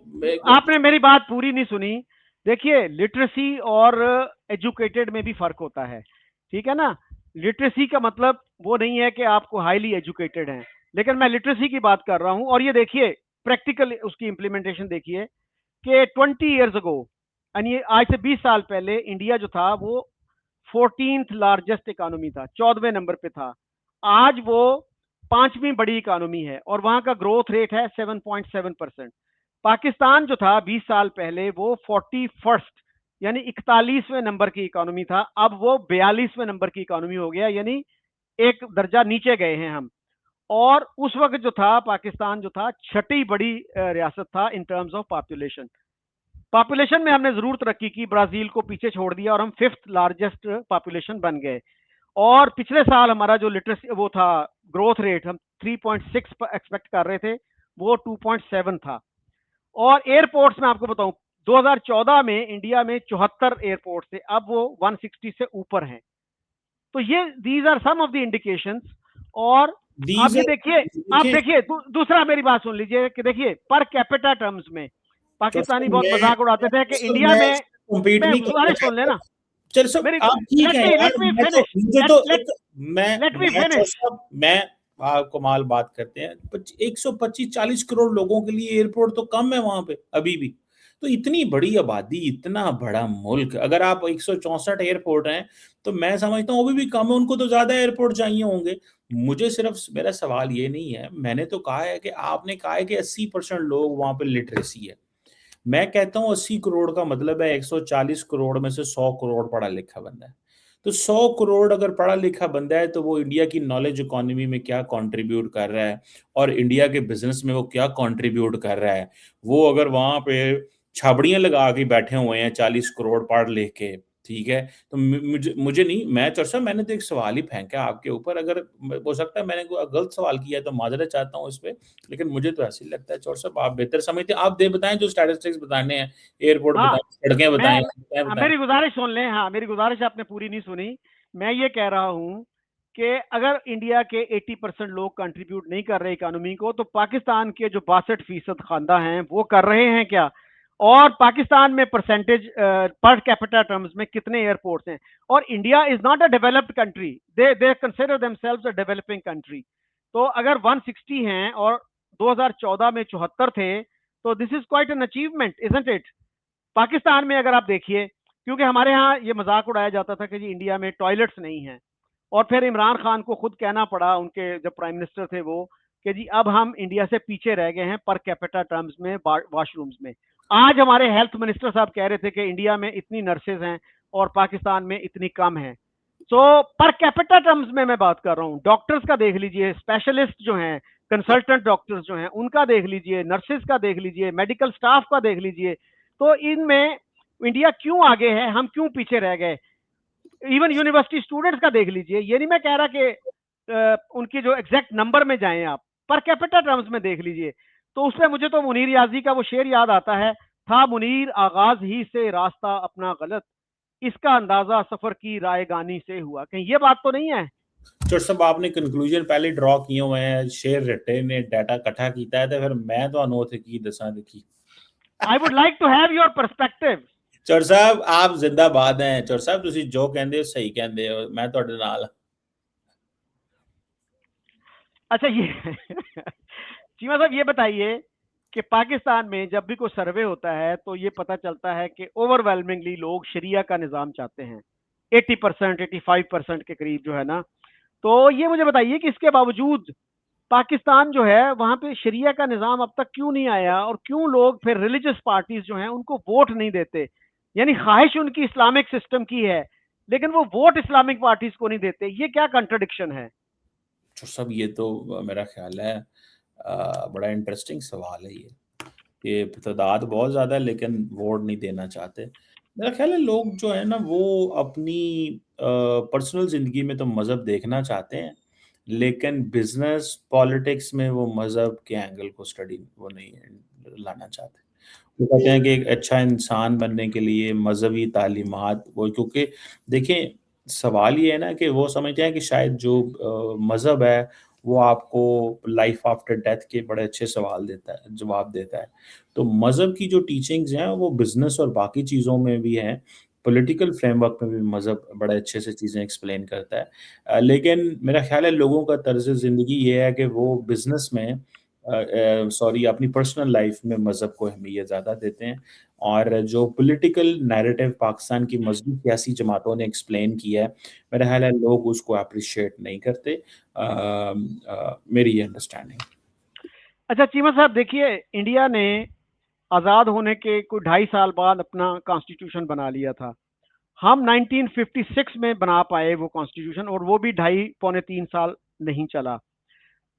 मैं- आपने मेरी बात पूरी नहीं सुनी। देखिए, लिटरेसी और एजुकेटेड में भी फर्क होता है, ठीक है ना। लिटरेसी का मतलब वो नहीं है कि आपको हाईली एजुकेटेड हैं, लेकिन मैं लिटरेसी की बात कर रहा हूं। और ये देखिए, प्रैक्टिकल उसकी इंप्लीमेंटेशन देखिए कि 20 ईयर्स अगो, यानी आज से 20 साल पहले, इंडिया जो था वो 14th लार्जेस्ट इकोनॉमी था, 14वें नंबर पे था। आज वो 5वीं बड़ी इकोनॉमी है और वहां का ग्रोथ रेट है 7.7%। पाकिस्तान जो था 20 साल पहले वो 41st, यानी 41वें नंबर की इकोनॉमी था। अब वो 42वें नंबर की इकोनॉमी हो गया, यानी एक दर्जा नीचे गए हैं हम। और उस वक्त जो था पाकिस्तान जो था छठी बड़ी रियासत था इन टर्म्स ऑफ पॉपुलेशन। पॉपुलेशन में हमने जरूर तरक्की की, ब्राजील को पीछे छोड़ दिया और हम 5th लार्जेस्ट पॉपुलेशन बन गए। और पिछले साल हमारा जो लिटरेसी वो था, ग्रोथ रेट, हम 3.6 एक्सपेक्ट कर रहे थे, वो 2.7 था। और एयरपोर्ट्स में आपको बताऊं, 2014 में इंडिया में 74 एयरपोर्ट थे, अब वो 160 से ऊपर हैं। तो ये these are some of the indications. और आप these ये are- देखिए, आप देखें देखिए दूसरा मेरी बात सुन लीजिए कि देखिए पर कैपिटा टर्म्स में चौर पाकिस्तानी साहब, बहुत मजाक उड़ाते थे कि इंडिया मैं में, कम्पीट मैं नहीं करना गुजारिश सुन चाहता। लेना चल सब मेरी। आप ठीक है यार, लेट मी मैं तो फिनिश मुझे लेट तो लेट एक मैं लेट मी मैं चौर फिनिश साहब, मैं आप कमाल बात करते हैं। 125-40 करोड़ लोगों के लिए एयरपोर्ट तो कम है वहां पे अभी भी। तो इतनी बड़ी आबादी, इतना बड़ा मुल्क, अगर आप 164 एयरपोर्ट हैं, तो मैं समझता हूँ अभी भी कम है। उनको तो ज्यादा एयरपोर्ट चाहिए होंगे। मुझे सिर्फ, मेरा सवाल ये नहीं है, मैंने तो कहा है कि आपने कहा है कि 80% लोग वहां पे लिटरेसी है। मैं कहता हूँ 80 करोड़ का मतलब है 140 करोड़ में से 100 करोड़ पढ़ा लिखा बंदा है। तो 100 करोड़ अगर पढ़ा लिखा बंदा है, तो वो इंडिया की नॉलेज इकोनॉमी में क्या कंट्रीब्यूट कर रहा है, और इंडिया के बिजनेस में वो क्या कंट्रीब्यूट कर रहा है। वो अगर वहां पे छाबड़ियां लगा के बैठे हुए हैं 40 करोड़ पढ़ लिख के, ठीक है, तो मुझे मुझे नहीं, मैं चर्चा, मैंने तो एक सवाल ही फेंका आपके ऊपर। अगर हो सकता है मैंने कोई गलत सवाल किया है तो माजरत चाहता हूँ इस पे, लेकिन मुझे तो ऐसे ही लगता है। चौर साहब, आप बेहतर समझते हैं, आप दे बताएं जो स्टैटिस्टिक्स बताने हैं। एयरपोर्ट हाँ, बताएं, सड़कें बताएं, बताएं हाँ, बताएं। मेरी गुजारिश सुन लें। हाँ, मेरी गुजारिश आपने पूरी नहीं सुनी। मैं ये कह रहा हूं कि अगर इंडिया के 80% लोग कंट्रीब्यूट नहीं कर रहे इकोनॉमी को, तो पाकिस्तान के जो 62% खानदा हैं वो कर रहे हैं क्या? और पाकिस्तान में परसेंटेज पर कैपिटा टर्म्स में कितने एयरपोर्ट्स हैं? और India is not a developed country, they they consider themselves a developing country. तो अगर 160 हैं और 2014 में 74 थे, तो this is quite an achievement, isn't it? Pakistan में अगर आप देखिए, क्योंकि हमारे यहाँ ये मजाक उड़ाया जाता था कि जी इंडिया में टॉयलेट्स नहीं हैं, और फिर इमरान खान को खुद कहना पड़ा, उनके जब प्राइम मिनिस्टर थे वो, कि जी अब हम इंडिया से पीछे रह गए हैं पर कैपिटा टर्म्स में, वॉशरूम्स में। आज हमारे हेल्थ मिनिस्टर साहब कह रहे थे कि इंडिया में इतनी नर्सेज हैं और पाकिस्तान में इतनी कम है। सो पर कैपिटा टर्म्स में मैं बात कर रहा हूँ। डॉक्टर्स का देख लीजिए, स्पेशलिस्ट जो हैं, कंसल्टेंट डॉक्टर्स जो हैं, उनका देख लीजिए, नर्सेज का देख लीजिए, मेडिकल स्टाफ का देख लीजिए। तो इनमें इंडिया क्यों आगे है, हम क्यों पीछे रह गए? इवन यूनिवर्सिटी स्टूडेंट्स का देख लीजिए। ये नहीं मैं कह रहा कि उनकी जो एग्जैक्ट नंबर में जाएं आप, पर कैपिटा टर्म्स में देख लीजिए। तो उसमें मुझे तो मुनीर याजी का वो शेर याद आता है, था मुनीर आगाज ही से रास्ता अपना गलत, इसका अंदाजा सफर की रायगानी से हुआ। कहीं ये बात तो नहीं है? चोर साहब आपने कंक्लूजन पहले ड्रॉ किए हुए हैं, शेर रटे ने डाटा इकट्ठा किया है, तो फिर मैं ਤੁਹਾਨੂੰ ਉੱਥੇ ਕੀ ਦੱਸਾਂ देखी। I would like to have your perspective. चोर साहब आप जिंदाबाद हैं, चोर साहब ਤੁਸੀਂ ਜੋ ਕਹਿੰਦੇ ਹੋ ਸਹੀ ਕਹਿੰਦੇ ਹੋ, मैं ਤੁਹਾਡੇ ਨਾਲ। अच्छा ये चीमा साहब ये बताइए कि पाकिस्तान में जब भी कोई सर्वे होता है तो ये पता चलता है कि ओवरवेलमिंगली लोग शरिया का निज़ाम चाहते हैं, 80%, 85% के करीब जो है ना। तो ये मुझे बताइए कि इसके बावजूद पाकिस्तान जो है वहां पे शरिया का निज़ाम अब तक क्यों नहीं आया, और क्यों लोग फिर रिलीजियस पार्टीज जो हैं उनको वोट नहीं देते। यानी ख्वाहिश उनकी इस्लामिक सिस्टम की है, लेकिन वो वोट इस्लामिक पार्टीज को नहीं देते। ये क्या कंट्रडिक्शन है? चोर साहब ये तो मेरा ख्याल है बड़ा इंटरेस्टिंग सवाल है ये तादाद बहुत ज़्यादा है लेकिन वोट नहीं देना चाहते। मेरा ख्याल है लोग जो है ना वो अपनी पर्सनल ज़िंदगी में तो मज़हब देखना चाहते हैं, लेकिन बिज़नेस पॉलिटिक्स में वो मज़हब के एंगल को स्टडी वो नहीं लाना चाहते। वो कहते हैं कि एक अच्छा इंसान बनने के लिए मज़हबी तालीमात वो, क्योंकि देखिए सवाल ये है ना कि वो समझते हैं कि शायद जो मज़हब है वो आपको लाइफ आफ्टर डेथ के बड़े अच्छे सवाल देता है, जवाब देता है। तो मज़हब की जो टीचिंग्स हैं वो बिज़नेस और बाकी चीज़ों में भी हैं, पॉलिटिकल फ्रेमवर्क में भी मज़हब बड़े अच्छे से चीज़ें एक्सप्लेन करता है। लेकिन मेरा ख़्याल है लोगों का तर्ज़ ज़िंदगी ये है कि वो बिज़नेस में सॉरी अपनी पर्सनल लाइफ में मज़हब को अहमियत ज़्यादा देते हैं, और जो पॉलिटिकल नैरेटिव पाकिस्तान की मज़बूत सियासी जमातों ने एक्सप्लेन किया है, मेरा ख़्याल है लोग उसको एप्रिशिएट नहीं करते। मेरी ये अंडरस्टैंडिंग। अच्छा चीमा साहब देखिए, इंडिया ने आज़ाद होने के कोई 2.5 साल बाद अपना कॉन्स्टिट्यूशन बना लिया था। हम 1956 में बना पाए वो कॉन्स्टिट्यूशन, और वो भी 2.5 पौने 3 साल नहीं चला,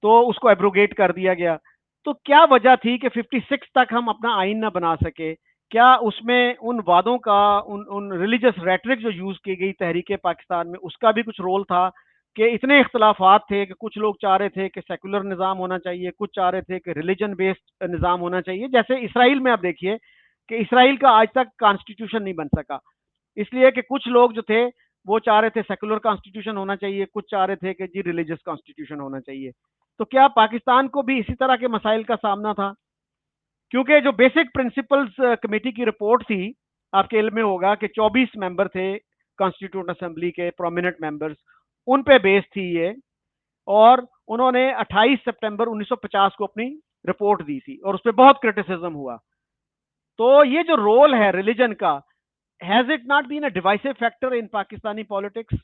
तो उसको एब्रोगेट कर दिया गया। तो क्या वजह थी कि 56 तक हम अपना आइन ना बना सके? क्या उसमें उन वादों का, उन उन रिलीजियस रेटरिक जो यूज की गई तहरीक पाकिस्तान में, उसका भी कुछ रोल था कि इतने इख्तलाफात थे कि कुछ लोग चाह रहे थे कि सेकुलर निज़ाम होना चाहिए, कुछ चाह रहे थे कि रिलीजन बेस्ड निज़ाम होना चाहिए। जैसे इसराइल में आप देखिए कि इसराइल का आज तक कॉन्स्टिट्यूशन नहीं बन सका, इसलिए कि कुछ लोग जो थे वो चाह रहे थे सेकुलर कॉन्स्टिट्यूशन होना चाहिए, कुछ चाह रहे थे कि जी रिलीजियस कॉन्स्टिट्यूशन होना चाहिए। तो क्या पाकिस्तान को भी इसी तरह के मसाइल का सामना था? क्योंकि जो बेसिक प्रिंसिपल्स कमेटी की रिपोर्ट थी, आपके इल्म में होगा कि 24 मेंबर थे कॉन्स्टिट्यूंट असेंबली के प्रोमिनेंट मेंबर्स, उन पे बेस थी ये। और उन्होंने 28 सितंबर 1950 को अपनी रिपोर्ट दी थी, और उस पर बहुत क्रिटिसिज्म हुआ। तो ये जो रोल है रिलीजन का, has it not been a divisive factor in Pakistani politics?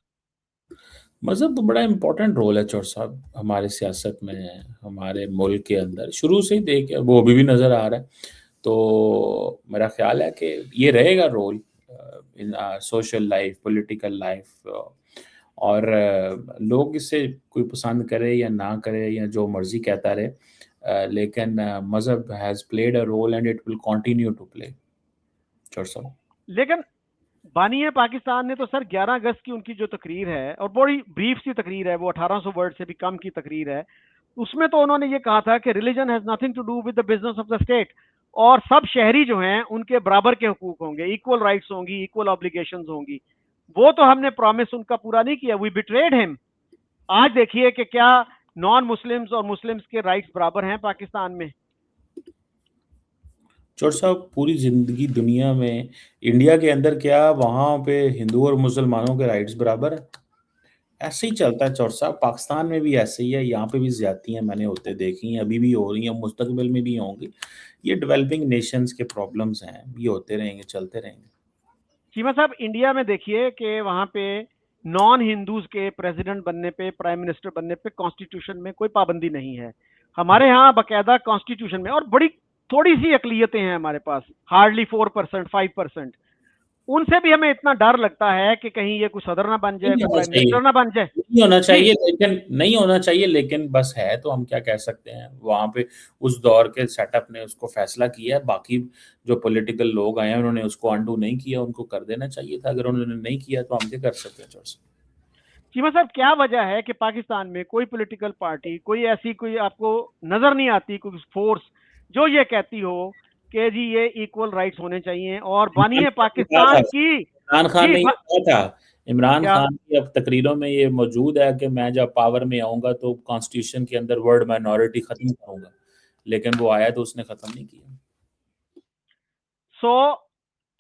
मज़हब तो बड़ा इम्पोर्टेंट रोल है चौर साहब हमारे सियासत में, हमारे मुल्क के अंदर शुरू से ही देख वो अभी भी नज़र आ रहा है। तो मेरा ख़्याल है कि ये रहेगा role in social life, political life, और लोग इसे कोई पसंद करे या ना करे या जो मर्ज़ी कहता रहे, लेकिन मज़हब has played a role and it will continue to play. चौर साहब लेकिन बानी है पाकिस्तान ने तो सर 11 अगस्त की उनकी जो तकरीर है, और बड़ी ब्रीफ सी तकरीर है, वो 1800 वर्ड से भी कम की तकरीर है, उसमें तो उन्होंने ये कहा था कि religion has nothing to do with the business of the state, और सब शहरी जो हैं उनके बराबर के हुकूक होंगे, इक्वल राइट्स होंगी, इक्वल ऑब्लिगेशंस होंगी। वो तो हमने प्रॉमिस उनका पूरा नहीं किया, वी बिट्रेड हिम। आज देखिए कि क्या नॉन मुस्लिम्स और मुस्लिम्स के राइट्स बराबर हैं पाकिस्तान में? चौर साहब पूरी ज़िंदगी दुनिया में, इंडिया के अंदर क्या वहाँ पे हिंदू और मुसलमानों के राइट्स बराबर है? ऐसे ही चलता है चौर साहब, पाकिस्तान में भी ऐसे ही है, यहाँ पे भी ज़्यादतियाँ मैंने होते देखी हैं, अभी भी हो रही हैं, मुस्तकबिल में भी होंगी। ये डेवलपिंग नेशंस के प्रॉब्लम्स हैं, ये होते रहेंगे, चलते रहेंगे। चीमा साहब इंडिया में देखिए कि वहाँ पे नॉन हिंदूज के प्रेसिडेंट बनने पे, प्राइम मिनिस्टर बनने पे कॉन्स्टिट्यूशन में कोई पाबंदी नहीं है। हमारे यहाँ बकायदा कॉन्स्टिट्यूशन में, और बड़ी थोड़ी सी अकलियतें हैं हमारे पास, हार्डली 4%, 5%। उनसे भी हमें इतना डर लगता है कि कहीं ये कोई सदर ना बन जाए, नहीं कोई होना प्राइम चाहिए, मिनिस्टर ना बन जाए। नहीं होना नहीं, चाहिए, लेकिन नहीं होना चाहिए, लेकिन बस है तो हम क्या कह सकते हैं, वहाँ पे उस दौर के सेटअप ने उसको फैसला किया है, बाकी जो पॉलिटिकल लोग आए हैं उन्होंने उसको अंडू नहीं किया, उनको कर देना चाहिए था, अगर उन्होंने नहीं किया तो हम क्या कर सकते हैं चौर साहब। चीमा साहब क्या वजह है कि पाकिस्तान में कोई पॉलिटिकल पार्टी, कोई ऐसी कोई आपको नजर नहीं आती, कोई फोर्स जो ये कहती हो कि जी ये इक्वल राइट्स होने चाहिए और बानी इमरान है खान ने कहा था, पाकिस्तान की? इमरान खान जी ने ये कहा था इमरान क्या? खान की अब तकरीरों में ये मौजूद है कि मैं जब पावर में आऊंगा तो कॉन्स्टिट्यूशन के अंदर वर्ड माइनॉरिटी खत्म करूंगा, लेकिन वो आया तो उसने खत्म नहीं किया। सो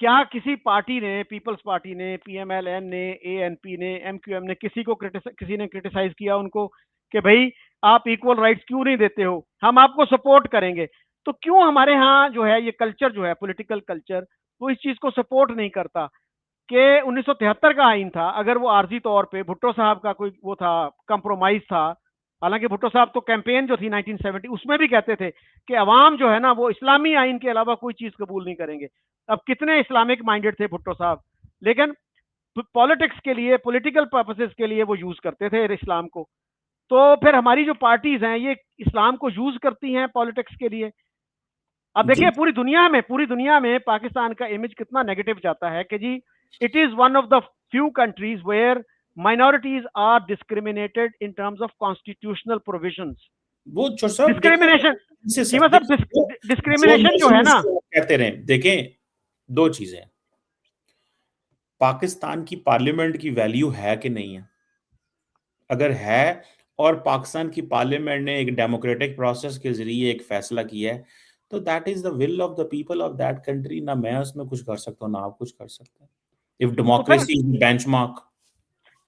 क्या किसी पार्टी ने, पीपल्स पार्टी ने, पीएमएलएन ने, एएनपी ने, एमक्यूएम ने, किसी ने क्रिटिसाइज किया उनको कि भाई आप इक्वल राइट्स क्यों नहीं देते हो, हम आपको सपोर्ट करेंगे? तो क्यों हमारे यहाँ जो है ये कल्चर जो है, पॉलिटिकल कल्चर, वो इस चीज को सपोर्ट नहीं करता कि 1973 का आइन था, अगर वो आर्जी तौर पे भुट्टो साहब का कोई वो था, कंप्रोमाइज था। हालांकि भुट्टो साहब तो कैंपेन जो थी 1970 उसमें भी कहते थे कि अवाम जो है ना वो इस्लामी आइन के अलावा कोई चीज कबूल नहीं करेंगे। अब कितने इस्लामिक माइंडेड थे भुट्टो साहब, लेकिन पॉलिटिक्स के लिए, पॉलिटिकल पर्पसेस के लिए वो यूज करते थे इस्लाम को। तो फिर हमारी जो पार्टीज हैं ये इस्लाम को यूज करती हैं पॉलिटिक्स के लिए। अब देखिए जी, पूरी दुनिया में पाकिस्तान का इमेज कितना नेगेटिव जाता है कि जी it is one of the few countries where minorities are discriminated in terms of constitutional provisions. वो साहब देखो, डिस्क्रिमिनेशन, इनसे चीमा साहब, देखो जो डिस्क्रिमिनेशन जो है मर्जी ना। उसको आप कहते रहे, देखें दो चीजें, पाकिस्तान की पार्लियामेंट की वैल्यू है कि नहीं है? अगर है और पाकिस्तान की पार्लियामेंट ने एक डेमोक्रेटिक प्रोसेस के जरिए एक फैसला किया है, तो that is the will of the people of that country. ना मैं उसमें कुछ कर सकता हूँ ना आप कुछ कर सकते हैं। इफ तो फिर डेमोक्रेसी इज बेंचमार्क,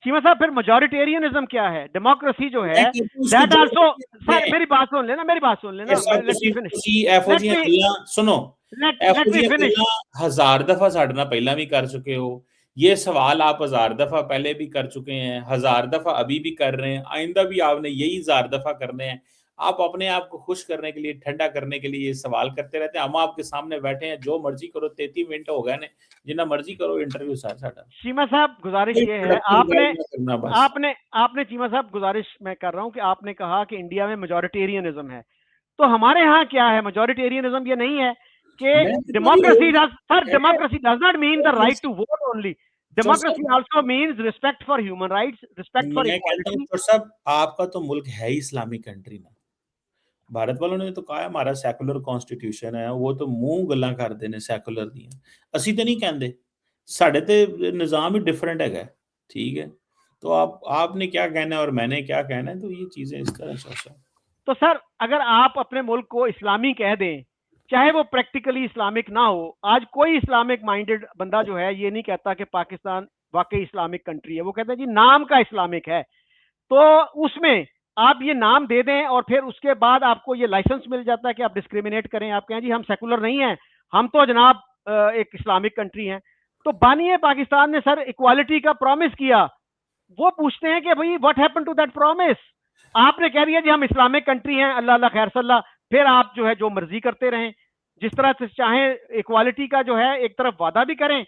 चीमा साहब फिर मेजोरिटेरियनिज्म क्या है? डेमोक्रेसी जो है मैं कहता हूँ उसकी दैट जड़ आल्सो, सर में मेरी बात सुन लेना, मेरी बात सुन लेना, सब लेट मी ਤੁਸੀਂ फिनिश, ਤੁਸੀਂ ਇਹੋ लेट ਜਿਹੀਆਂ मी ਗੱਲਾਂ सुनो, लेट ਇਹੋ मी ਜਿਹੀਆਂ फिनिश। ਗੱਲਾਂ हज़ार दफा ਸਾਡੇ ਨਾਲ ਪਹਿਲਾਂ भी कर चुके हो। ये सवाल आप हज़ार दफा पहले भी कर चुके हैं, हज़ार दफा अभी भी कर रहे हैं, आइंदा भी आपने यही हज़ार दफा करने हैं। आप अपने आप को खुश करने के लिए, ठंडा करने के लिए ये सवाल करते रहते हैं। हम आपके सामने बैठे हैं, जो मर्जी करो, 33 मिनट हो गए ने, जितना मर्जी करो इंटरव्यू सर साਡਾ। चीमा साहब गुजारिश कोई ये है, प्रोडक्टिव आपने गल ना करना बस। आपने आपने चीमा साहब गुजारिश मैं कर रहा हूं कि आपने कहा कि इंडिया में मेजोरिटेरियनिज्म है, तो हमारे यहाँ क्या है? मेजोरिटेरियनिज्म ये नहीं है कि मैं कहता हूँ ये डेमोक्रेसी ओनली डज, सर है, democracy does not mean the right only to vote only. जो डेमोक्रेसी सब also means respect for human rights, respect for मैं कहता हूँ इक्वालिटी। तो सब आपका तो मुल्क है ही इस्लामिक कंट्री ना। भारत वालों ने तो कहा है हमारा सैकुलर कॉन्स्टिट्यूशन है, वो तो ਮੂੰਹ ਗੱਲਾਂ ਕਰਦੇ ਨੇ ਸੈਕੂਲਰ ਦੀਆਂ। ਅਸੀਂ ਤੇ ਨਹੀਂ ਕਹਿੰਦੇ, ਸਾਡੇ ਤੇ ਨਿਜ਼ਾਮ ही डिफरेंट है, ठीक है? तो आप आपने क्या कहना है और मैंने क्या कहना है, तो ये चीजें इस तरह से। तो सर अगर आप अपने मुल्क को इस्लामी कह दें, चाहे वो प्रैक्टिकली इस्लामिक ना हो, आज कोई इस्लामिक माइंडेड बंदा जो है ये नहीं कहता कि पाकिस्तान वाकई इस्लामिक कंट्री है, वो कहता है जी नाम का इस्लामिक है। तो उसमें आप ये नाम दे दें और फिर उसके बाद आपको ये लाइसेंस मिल जाता है कि आप डिस्क्रिमिनेट करें, आप कहें जी हम सेकुलर नहीं हैं, हम तो जनाब एक इस्लामिक कंट्री हैं। तो बानिए पाकिस्तान ने सर इक्वालिटी का प्रॉमिस किया, वो पूछते हैं कि भाई what happen to that promise? आपने कह दिया जी हम इस्लामिक कंट्री हैं, अल्लाह अल्लाह खैर सल्ला, फिर आप जो है जो मर्जी करते रहें, जिस तरह से चाहें। इक्वालिटी का जो है एक तरफ वादा भी करें,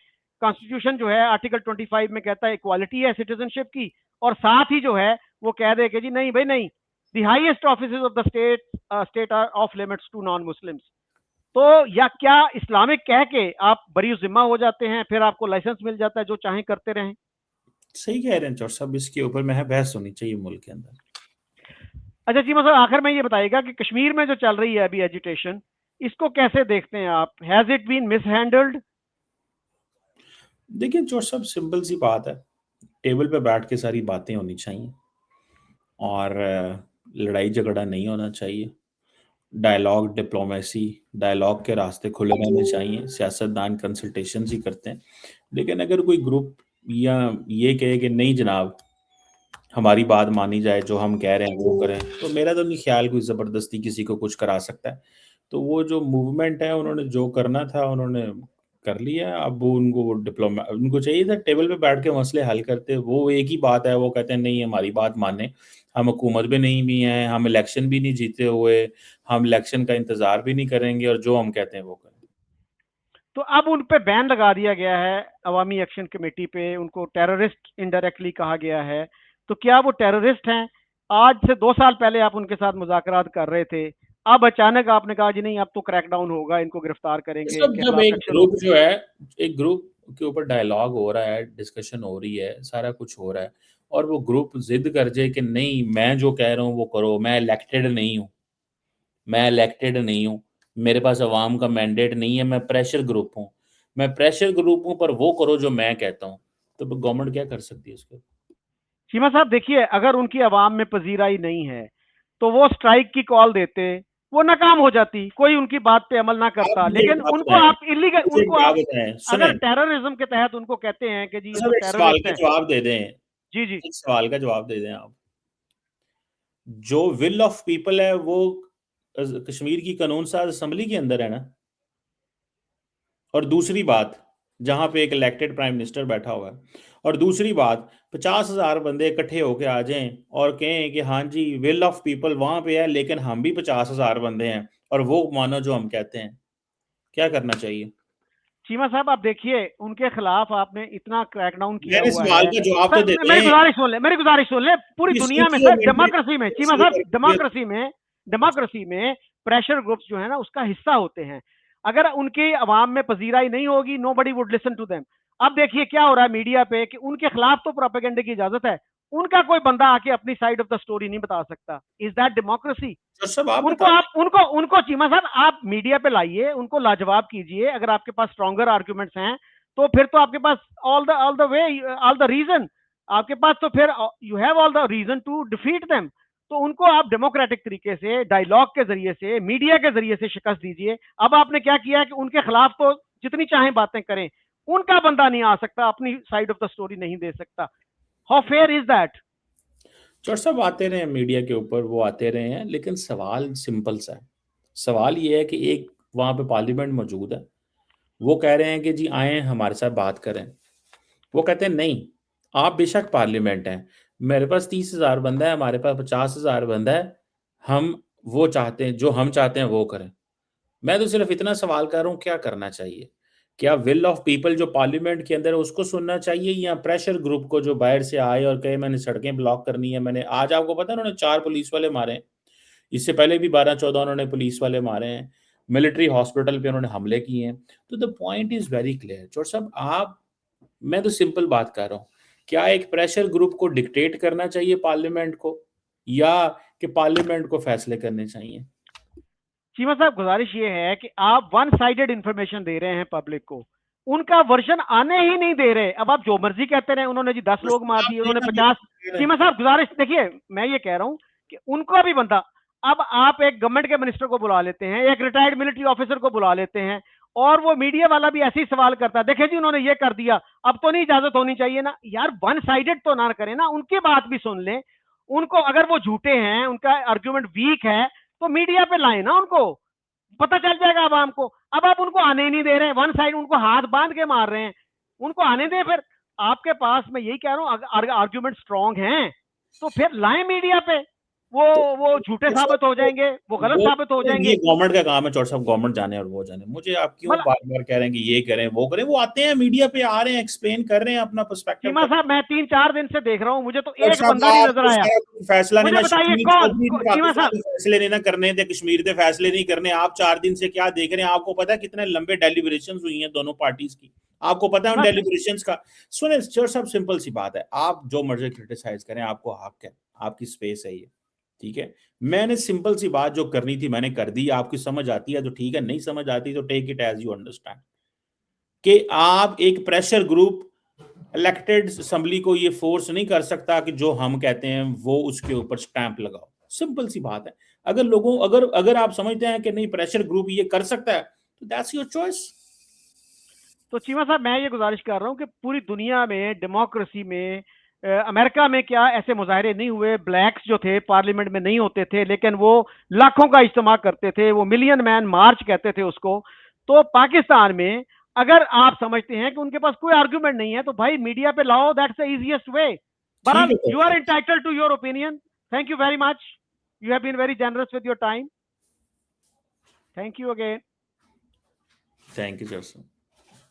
कॉन्स्टिट्यूशन जो है आर्टिकल 25 में कहता है इक्वालिटी है सिटीजनशिप की, और साथ ही जो है वो कह दे कि जी नहीं भाई नहीं, the highest office of the state are off limits to non Muslims. तो या क्या इस्लामिक कह के आप बरी जिम्मा हो जाते हैं, फिर आपको लाइसेंस मिल जाता है जो चाहें करते रहें? सही कह रहे हैं चौर साहब, इसके ऊपर में बहस होनी चाहिए मुल्क के अंदर। अच्छा जी, मतलब आखिर में ये बताइएगा कि कश्मीर में जो चल रही है अभी एजिटेशन, इसको कैसे देखते हैं आप? Has it been mishandled? देखिए चौर साहब, सिंपल सी बात है, टेबल पे बैठ के सारी बातें होनी चाहिए और लड़ाई झगड़ा नहीं होना चाहिए। डायलॉग, डिप्लोमेसी, डायलॉग के रास्ते खुले रहने चाहिए। सियासतदान कंसल्टेशंस ही करते हैं, लेकिन अगर कोई ग्रुप या ये कहे कि नहीं जनाब हमारी बात मानी जाए, जो हम कह रहे हैं वो करें, तो मेरा तो नहीं ख्याल कोई ज़बरदस्ती किसी को कुछ करा सकता है। तो वो जो मूवमेंट है उन्होंने जो करना था उन्होंने कर लिया। अब वो उनको डिप्लोमा उनको चाहिए था टेबल पे बैठ के मसले हल करते। वो एक ही बात है, वो कहते हैं नहीं हमारी बात माने, हम हुकूमत में नहीं भी हैं, हम इलेक्शन भी नहीं जीते हुए, हम इलेक्शन का इंतज़ार भी नहीं करेंगे और जो हम कहते हैं वो करें। तो अब उन पे बैन लगा दिया गया है अवामी एक्शन कमेटी पे, उनको टेररिस्ट इनडायरेक्टली कहा गया है। तो क्या वो टेररिस्ट हैं? आज से 2 साल पहले आप उनके साथ मुज़ाकरात कर रहे थे, अब अचानक आपने कहा जी नहीं अब तो क्रैकडाउन होगा, इनको गिरफ्तार करेंगे, सब इनके जब खिलाफ एक एक्शन ग्रुप होगा। जो है, एक ग्रुप के ऊपर डायलॉग हो रहा है, डिस्कशन हो रही है, सारा कुछ हो रहा है, और वो ग्रुप जिद कर जाए कि नहीं मैं जो कह रहा हूँ वो करो, मैं इलेक्टेड नहीं हूँ, मैं इलेक्टेड नहीं हूँ, मेरे पास अवाम का मैंडेट नहीं है, मैं प्रेशर ग्रुप हूँ, मैं प्रेशर ग्रुप हूँ पर वो करो जो मैं कहता हूँ, तो गवर्नमेंट क्या कर सकती है उसके? चीमा साहब देखिए, अगर उनकी आवाम में पजीराई नहीं है तो वो स्ट्राइक की कॉल देते, वो नाकाम हो जाती, कोई उनकी बात पे अमल ना आप करता। मुझे एक लेकिन बात उनको बताएं, आप इलीगल, मुझे एक उनको बात आप बताएं, सुने, अगर टेररिज्म के तहत उनको कहते हैं कि जी ये तो सब एक सवाल टेररिस्ट का हैं। जवाब दे दें, जी जी। एक सवाल का जवाब दे दें आप। जो विल ऑफ पीपल है वो कश्मीर की कानून साज असेंबली के अंदर है ना। और दूसरी बात, जहां पे एक इलेक्टेड प्राइम मिनिस्टर बैठा हुआ है, और दूसरी बात 50,000 बंदे इकट्ठे होके आ जाएं और कहें कि हाँ जी विल ऑफ पीपल वहां पे है लेकिन हम भी 50,000 बंदे हैं और वो मानो जो हम कहते हैं, क्या करना चाहिए? चीमा साहब आप देखिए, उनके खिलाफ आपने इतना क्रैकडाउन किया मैंने हुआ सवाल है। का जवाब तो सर दे मेरी दें। गुजारिश सुन ले, मेरी गुजारिश सुन ले। पूरी ये दुनिया में सोचिए सर, मिनट डेमोक्रेसी में, चीमा इसलिए साहब, करके डेमोक्रेसी में प्रेशर ग्रुप्स जो है ना उसका हिस्सा होते हैं। अगर उनकी आवाम में पजीराई नहीं होगी, nobody would listen to them. अब देखिए क्या हो रहा है मीडिया पे कि उनके खिलाफ तो प्रोपेगेंडे की इजाजत है, उनका कोई बंदा आके अपनी साइड ऑफ द स्टोरी नहीं बता सकता। Is that democracy? सर सब आप उनको बता आप दें। उनको चीमा साहब आप मीडिया पे लाइए, उनको लाजवाब कीजिए। अगर आपके पास स्ट्रॉन्गर आर्ग्यूमेंट्स हैं तो फिर तो आपके पास all the way, all the reason आपके पास, तो फिर you have all the reason to defeat them. तो उनको आप डेमोक्रेटिक तरीके से, डायलॉग के जरिए से, मीडिया के जरिए से शिकस्त दीजिए। अब आपने क्या किया है कि उनके खिलाफ तो जितनी चाहे बातें करें, उनका बंदा नहीं आ सकता, अपनी साइड ऑफ द स्टोरी नहीं दे सकता। How fair is that? Sir सब आते रहे मीडिया के ऊपर, वो आते रहे हैं, लेकिन सवाल सिंपल सा है। सवाल ये है कि एक वहाँ पे पार्लियामेंट मौजूद है, वो कह रहे हैं कि जी आए हमारे साथ बात करें। वो कहते हैं नहीं, आप बेशक पार्लियामेंट हैं, मेरे पास 30,000 बंदा है, हमारे पास 50,000 बंदा है, हम वो चाहते हैं, जो हम चाहते हैं वो करें। मैं तो सिर्फ इतना सवाल कर रहा हूँ, क्या करना चाहिए? क्या विल ऑफ पीपल जो पार्लियामेंट के अंदर है उसको सुनना चाहिए, या प्रेशर ग्रुप को जो बाहर से आए और कहे मैंने सड़कें ब्लॉक करनी है? मैंने आज आपको पता है उन्होंने 4 पुलिस वाले मारे हैं, इससे पहले भी 12-14 उन्होंने पुलिस वाले मारे हैं, मिलिट्री हॉस्पिटल पे उन्होंने हमले किए हैं। तो the point is very clear चोर साहब, आप, मैं तो सिंपल बात कर रहा हूँ, क्या एक प्रेशर ग्रुप को डिक्टेट करना चाहिए पार्लियामेंट को, या कि पार्लियामेंट को फैसले करने चाहिए? चीमा साहब गुजारिश ये है कि आप वन साइडेड इंफॉर्मेशन दे रहे हैं पब्लिक को, उनका वर्जन आने ही नहीं दे रहे। अब आप जो मर्जी कहते रहे, उन्होंने जी 10 तो लोग मार आप दिए, नहीं उन्होंने ना 50। कह रहे। चीमा साहब गुजारिश देखिए, मैं ये कह रहा हूं कि उनको भी बंदा, अब आप एक गवर्नमेंट के मिनिस्टर को बुला लेते हैं, एक रिटायर्ड मिलिट्री ऑफिसर को बुला लेते हैं, और वो मीडिया वाला भी ऐसे ही सवाल करता है, देखे जी उन्होंने ये कर दिया, अब तो नहीं इजाजत होनी चाहिए ना। यार वन साइडेड तो ना करें ना, उनकी बात भी सुन लें। उनको अगर वो झूठे हैं, उनका आर्ग्यूमेंट वीक है, तो मीडिया पे लाए ना, उनको पता चल जाएगा आवाम को। अब आप उनको आने ही नहीं दे रहे हैं, वन साइड उनको हाथ बांध के मार रहे हैं। उनको आने दें फिर। आपके पास, मैं यही कह रहा हूं, आर्ग्यूमेंट स्ट्रांग हैं तो फिर लाएं मीडिया पे। वो तो वो झूठे चौर साबित साहब हो जाएंगे, वो गलत वो साबित हो ये जाएंगे। गवर्नमेंट का काम है चौर साहब, गवर्नमेंट जाने और वो जाने, मुझे आप क्यों मतलब बार बार कह रहे हैं कि ये करें वो करें? वो आते हैं मीडिया पे, आ रहे हैं, एक्सप्लेन कर रहे हैं अपना पर्सपेक्टिव चीमा कर। साहब मैं 3-4 दिन से देख रहा हूं, मुझे तो चौर एक साहब बंदा नहीं नजर आपको आया। सारा फैसला नहीं मुझे ना, बताइए शकील कौन चौधरी ने चीमा साहब। पाकिस्तानी फैसले नहीं ना करने थे, कश्मीर के फैसले नहीं करने। आप 4 दिन से क्या देख रहे हैं? आपको पता है कितने लंबे डेलिब्रेशन हुई हैं दोनों पार्टीज की? आपको पता है उन चीमा डेलिब्रेशन का? सुने चौर साहब, सिंपल सी बात है, आप जो मर्जी क्रिटिसाइज करें, आपको हक है, आपकी स्पेस है ये, ठीक है। मैंने सिंपल सी बात जो करनी थी मैंने कर दी, आपकी समझ आती है तो ठीक है, नहीं समझ आती तो take it as you understand. कि आप एक प्रेशर ग्रुप इलेक्टेड असेंबली को ये फोर्स नहीं कर सकता कि जो हम कहते हैं वो उसके ऊपर स्टैंप लगाओ। सिंपल सी बात है। अगर लोगों अगर अगर आप समझते हैं कि नहीं प्रेशर ग्रुप ये कर सकता है, तो दैट्स योर चॉइस। तो चीमा साहब मैं ये गुजारिश कर रहा हूं कि पूरी दुनिया में डेमोक्रेसी में, अमेरिका में क्या ऐसे मुजाहरे नहीं हुए? ब्लैक्स जो थे पार्लियामेंट में नहीं होते थे, लेकिन वो लाखों का इज्तिमा करते थे, वो मिलियन मैन मार्च कहते थे उसको। तो पाकिस्तान में अगर आप समझते हैं कि उनके पास कोई आर्ग्यूमेंट नहीं है, तो भाई मीडिया पे लाओ, दैट्स द इजीएस्ट वे। ठीक बहरहाल है you are entitled to your opinion. Thank you very much, you have been very generous with your time. Thank you again. Thank you sir.